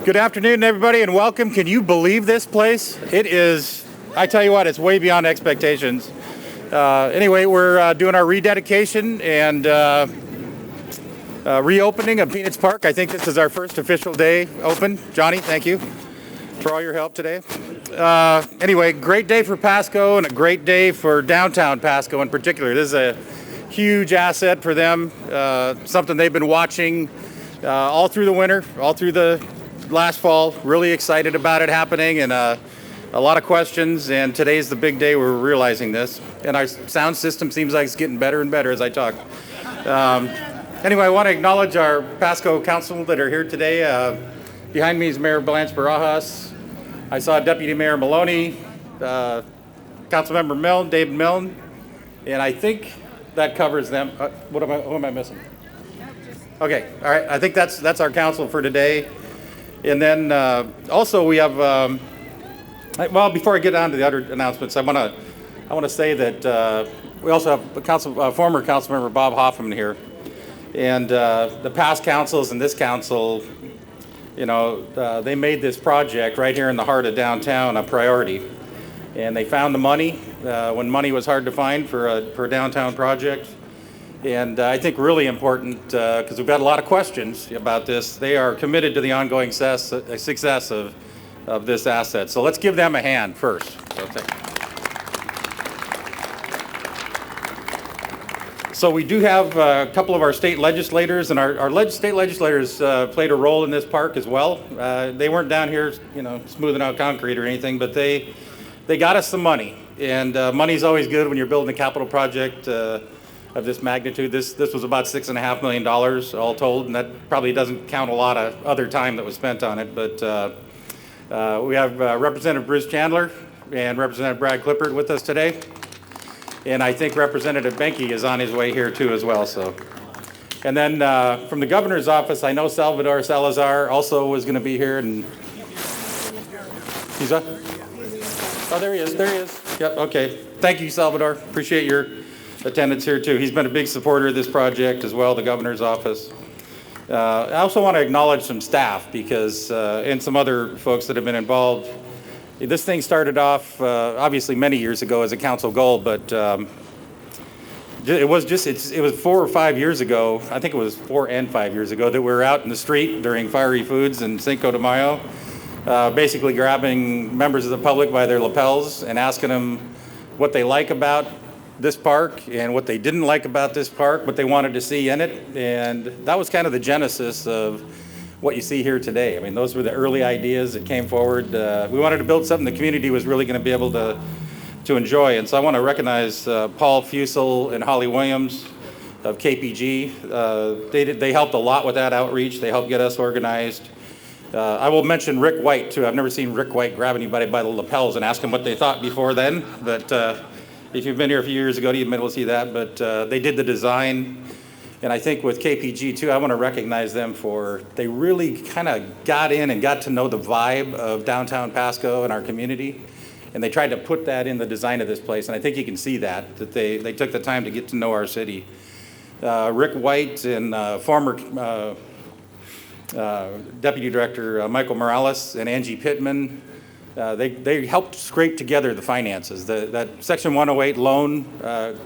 Good afternoon, everybody, and welcome. Can you believe this place? It is, I tell you what, it's way beyond expectations. Anyway, we're doing our rededication and reopening of Peanuts Park. I think this is our first official day open. Johnny, thank you for all your help today. Anyway, great day for Pasco and a great day for Downtown Pasco in particular. This is a huge asset for them, something they've been watching all through the winter, all through the last fall. Really excited about it happening, and a lot of questions, and today's the big day we're realizing this. And our sound system seems like it's getting better and better as I talk. Anyway, I want to acknowledge our Pasco council that are here today. Behind me is Mayor Blanche Barajas. I saw Deputy Mayor Maloney, Councilmember Milne, David Milne, and I think that covers them. Who am I missing? Okay, all right. I think that's our council for today. And then also we have, well, before I get on to the other announcements, I want to say that we also have former Councilmember Bob Hoffman here, and the past councils and this council, you know, they made this project right here in the heart of downtown a priority, and they found the money when money was hard to find for a downtown project. And I think really important, because we've got a lot of questions about this, they are committed to the ongoing success of this asset. So let's give them a hand first. So we do have a couple of our state legislators, and our state legislators played a role in this park as well. They weren't down here, you know, smoothing out concrete or anything, but they got us some money. And money's always good when you're building a capital project of this magnitude. This was about $6.5 million all told, and that probably doesn't count a lot of other time that was spent on it. But we have Representative Bruce Chandler and Representative Brad Clippert with us today, and I think Representative Benke is on his way here too as well. So, and then from the governor's office, I know Salvador Salazar also was going to be here, and he's up. Oh, there he is. There he is. Yep. Okay. Thank you, Salvador. Appreciate your attendance here too. He's been a big supporter of this project as well, the governor's office. I also want to acknowledge some staff because, and some other folks that have been involved. This thing started off obviously many years ago as a council goal, but it was 4 or 5 years ago, I think it was 4 and 5 years ago, that we were out in the street during Fiery Foods in Cinco de Mayo, basically grabbing members of the public by their lapels and asking them what they like about this park and what they didn't like about this park, what they wanted to see in it. And that was kind of the genesis of what you see here today. I mean, those were the early ideas that came forward. We wanted to build something the community was really going to be able to enjoy. And so I want to recognize Paul Fusel and Holly Williams of KPG. They helped a lot with that outreach. They helped get us organized. I will mention Rick White too. I've never seen Rick White grab anybody by the lapels and ask them what they thought before then, but if you've been here a few years ago, you've been able to see that, but they did the design. And I think with KPG too, I want to recognize them for, they really kind of got in and got to know the vibe of downtown Pasco and our community. And they tried to put that in the design of this place. And I think you can see that they took the time to get to know our city. Rick White and former Deputy Director Michael Morales and Angie Pittman, they helped scrape together the finances. That Section 108 loan,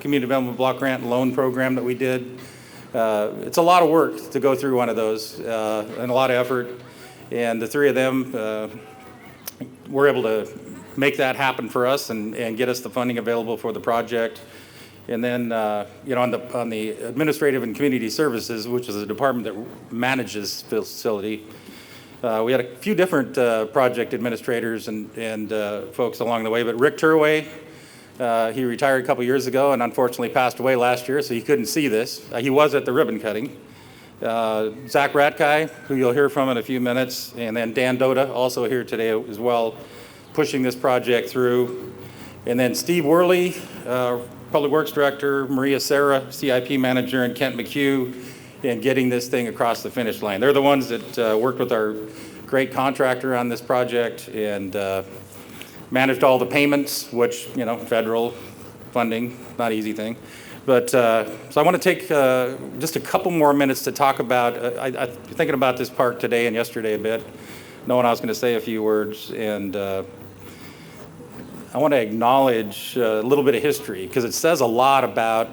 Community Development Block Grant loan program that we did, it's a lot of work to go through one of those and a lot of effort. And the three of them were able to make that happen for us and get us the funding available for the project. And then, you know, on the Administrative and Community Services, which is a department that manages this facility, we had a few different project administrators and folks along the way, but Rick Turway, he retired a couple years ago and unfortunately passed away last year, so he couldn't see this. He was at the ribbon cutting. Zach Ratkai, who you'll hear from in a few minutes, and then Dan Doda, also here today as well, pushing this project through. And then Steve Worley, Public Works Director, Maria Serra, CIP Manager, and Kent McHugh, and getting this thing across the finish line. They're the ones that worked with our great contractor on this project and managed all the payments, which, you know, federal funding, not an easy thing. But so I want to take just a couple more minutes to talk about, I'm thinking about this park today and yesterday a bit. knowing I was going to say a few words, and I want to acknowledge a little bit of history because it says a lot about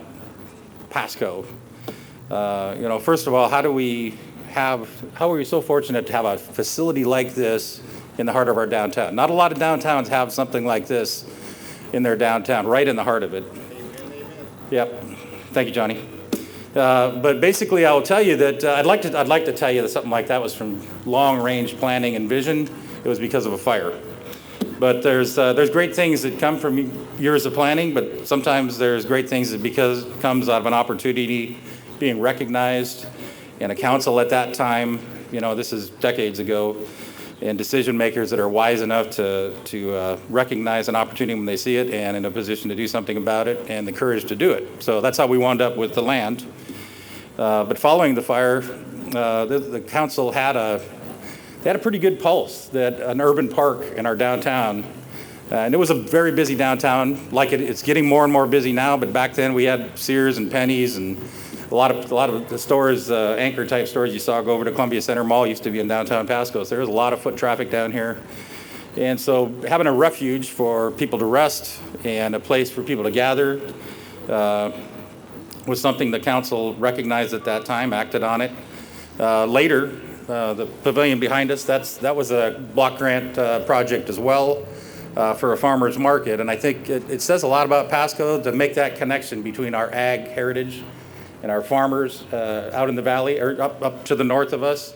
Pasco. First of all, how are we so fortunate to have a facility like this in the heart of our downtown? Not a lot of downtowns have something like this in their downtown, right in the heart of it. Yep. Thank you, Johnny. But basically, I will tell you that I'd like to tell you that something like that was from long-range planning and vision. It was because of a fire. But there's great things that come from years of planning, but sometimes there's great things that comes out of an opportunity being recognized. And a council at that time, this is decades ago, and decision makers that are wise enough to recognize an opportunity when they see it and in a position to do something about it and the courage to do it. So that's how we wound up with the land. But following the fire, the council had a pretty good pulse that an urban park in our downtown, and it was a very busy downtown. It's getting more and more busy now, but back then we had Sears and Penny's and a lot of the stores, anchor type stores you saw go over to Columbia Center Mall used to be in downtown Pasco. So there was a lot of foot traffic down here. And so having a refuge for people to rest and a place for people to gather was something the council recognized at that time, acted on it. Later, the pavilion behind us, that was a block grant project as well for a farmer's market. And I think it says a lot about Pasco to make that connection between our ag heritage and our farmers out in the valley or up to the north of us,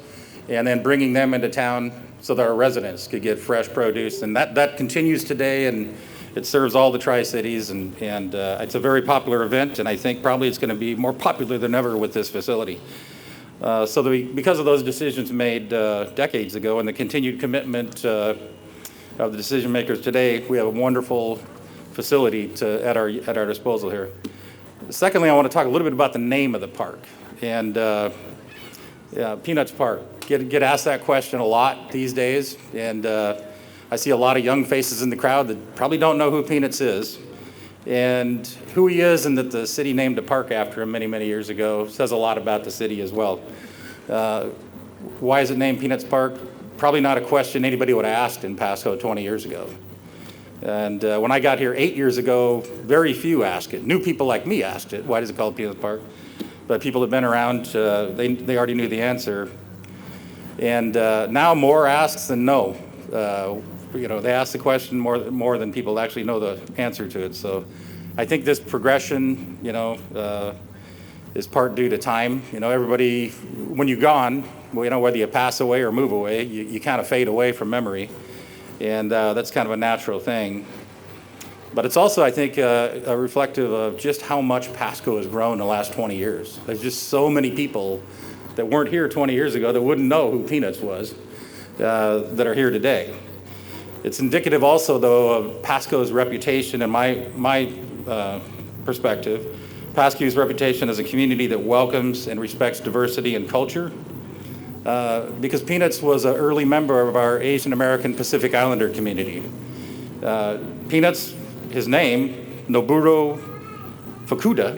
and then bringing them into town so that our residents could get fresh produce. And that continues today, and it serves all the Tri-Cities, and it's a very popular event, and I think probably it's going to be more popular than ever with this facility. Because of those decisions made decades ago and the continued commitment of the decision makers today, we have a wonderful facility at our disposal here. Secondly, I want to talk a little bit about the name of the park. And Peanuts Park. Get asked that question a lot these days. And I see a lot of young faces in the crowd that probably don't know who Peanuts is. And who he is, and that the city named a park after him many, many years ago, says a lot about the city as well. Why is it named Peanuts Park? Probably not a question anybody would have asked in Pasco 20 years ago. And when I got here 8 years ago, very few asked it. New people like me asked it. Why is it called Peanuts Park? But people that have been around, they already knew the answer. And now more asks than no. They ask the question more than people actually know the answer to it. So I think this progression, is part due to time. Everybody, when you're gone, whether you pass away or move away, you kind of fade away from memory. And that's kind of a natural thing. But it's also, I think, a reflective of just how much Pasco has grown in the last 20 years. There's just so many people that weren't here 20 years ago that wouldn't know who Peanuts was that are here today. It's indicative also, though, of Pasco's reputation, and my perspective, Pasco's reputation as a community that welcomes and respects diversity and culture. Because Peanuts was an early member of our Asian American Pacific Islander community. Peanuts, his name, Noburo Fukuda,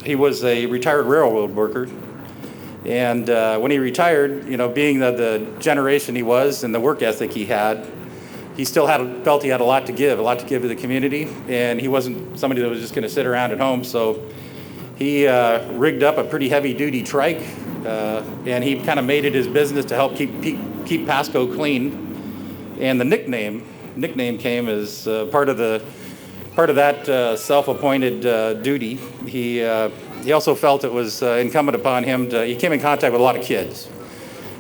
he was a retired railroad worker. And when he retired, being the generation he was and the work ethic he had, he still felt he had a lot to give to the community. And he wasn't somebody that was just going to sit around at home. So he rigged up a pretty heavy-duty trike, and he kind of made it his business to help keep Pasco clean. And the nickname came as part of that self-appointed duty. He also felt it was incumbent upon him he came in contact with a lot of kids.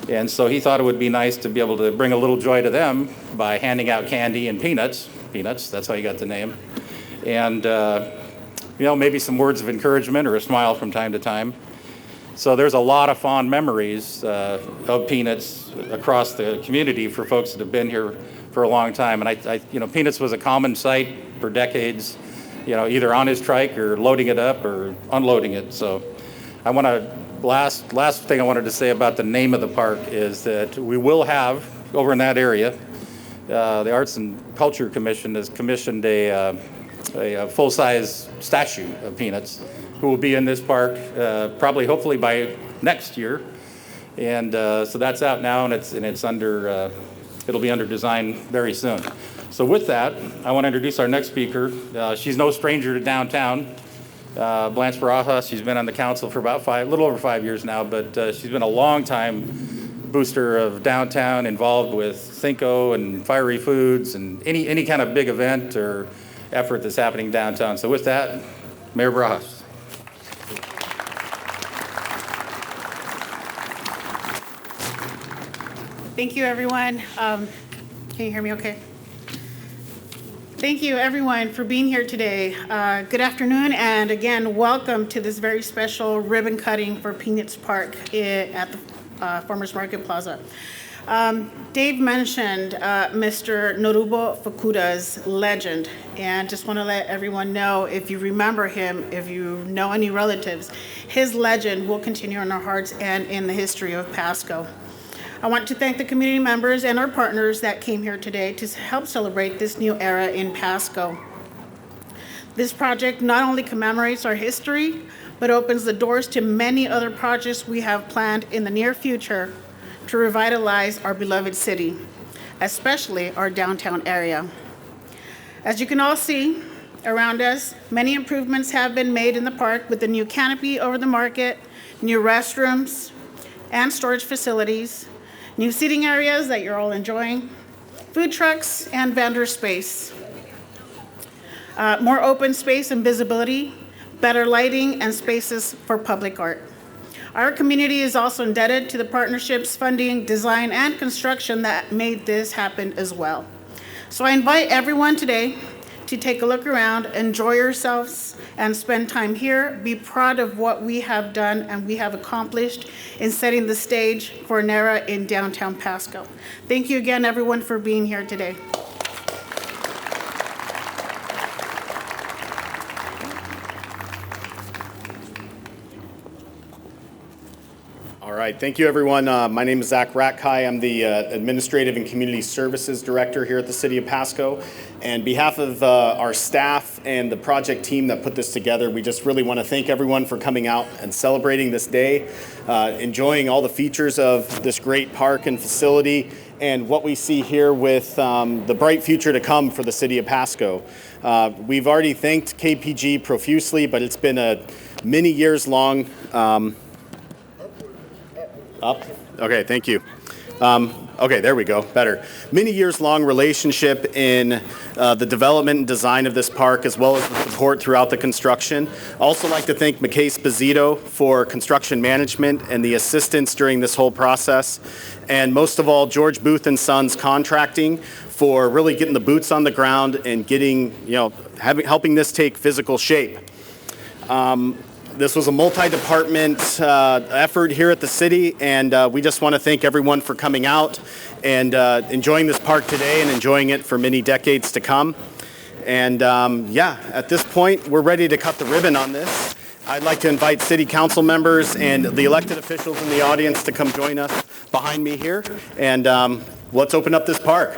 And so he thought it would be nice to be able to bring a little joy to them by handing out candy and peanuts. Peanuts, that's how he got the name. And, maybe some words of encouragement or a smile from time to time. So there's a lot of fond memories of Peanuts across the community for folks that have been here for a long time. And Peanuts was a common sight for decades, either on his trike or loading it up or unloading it. So last thing I wanted to say about the name of the park is that we will have, over in that area, the Arts and Culture Commission has commissioned a full-size statue of Peanuts who will be in this park hopefully by next year. And so that's out now, and it's under, it'll be under design very soon. So with that, I want to introduce our next speaker. She's no stranger to downtown. Blanche Baraja, she's been on the council for about a little over 5 years now, but she's been a long time booster of downtown, involved with Cinco and Fiery Foods and any kind of big event or effort that's happening downtown. So with that, Mayor Barajas. Thank you, everyone. Can you hear me okay? Thank you, everyone, for being here today. Good afternoon, and again, welcome to this very special ribbon cutting for Peanuts Park at the Farmers Market Plaza. Dave mentioned Mr. Norubo Fukuda's legend, and just want to let everyone know, if you remember him, if you know any relatives, his legend will continue in our hearts and in the history of Pasco. I want to thank the community members and our partners that came here today to help celebrate this new era in Pasco. This project not only commemorates our history, but opens the doors to many other projects we have planned in the near future to revitalize our beloved city, especially our downtown area. As you can all see around us, many improvements have been made in the park with the new canopy over the market, new restrooms and storage facilities, new seating areas that you're all enjoying, food trucks, and vendor space. More open space and visibility, better lighting, and spaces for public art. Our community is also indebted to the partnerships, funding, design, and construction that made this happen as well. So I invite everyone today to take a look around, enjoy yourselves, and spend time here. Be proud of what we have done and we have accomplished in setting the stage for an era in downtown Pasco. Thank you again, everyone, for being here today. All right, thank you, everyone. My name is Zach Ratkai. I'm the Administrative and Community Services Director here at the City of Pasco. And on behalf of our staff and the project team that put this together, we just really want to thank everyone for coming out and celebrating this day, enjoying all the features of this great park and facility, and what we see here with the bright future to come for the City of Pasco. We've already thanked KPG profusely, but it's been a many years long Up? Okay, thank you. Okay, there we go, better. Many years long relationship in the development and design of this park, as well as the support throughout the construction. Also like to thank McKay Sposito for construction management and the assistance during this whole process. And most of all, George Booth and Sons Contracting for really getting the boots on the ground and getting, helping this take physical shape. This was a multi-department effort here at the city, and we just want to thank everyone for coming out and enjoying this park today and enjoying it for many decades to come. And at this point, we're ready to cut the ribbon on this. I'd like to invite city council members and the elected officials in the audience to come join us behind me here, and let's open up this park.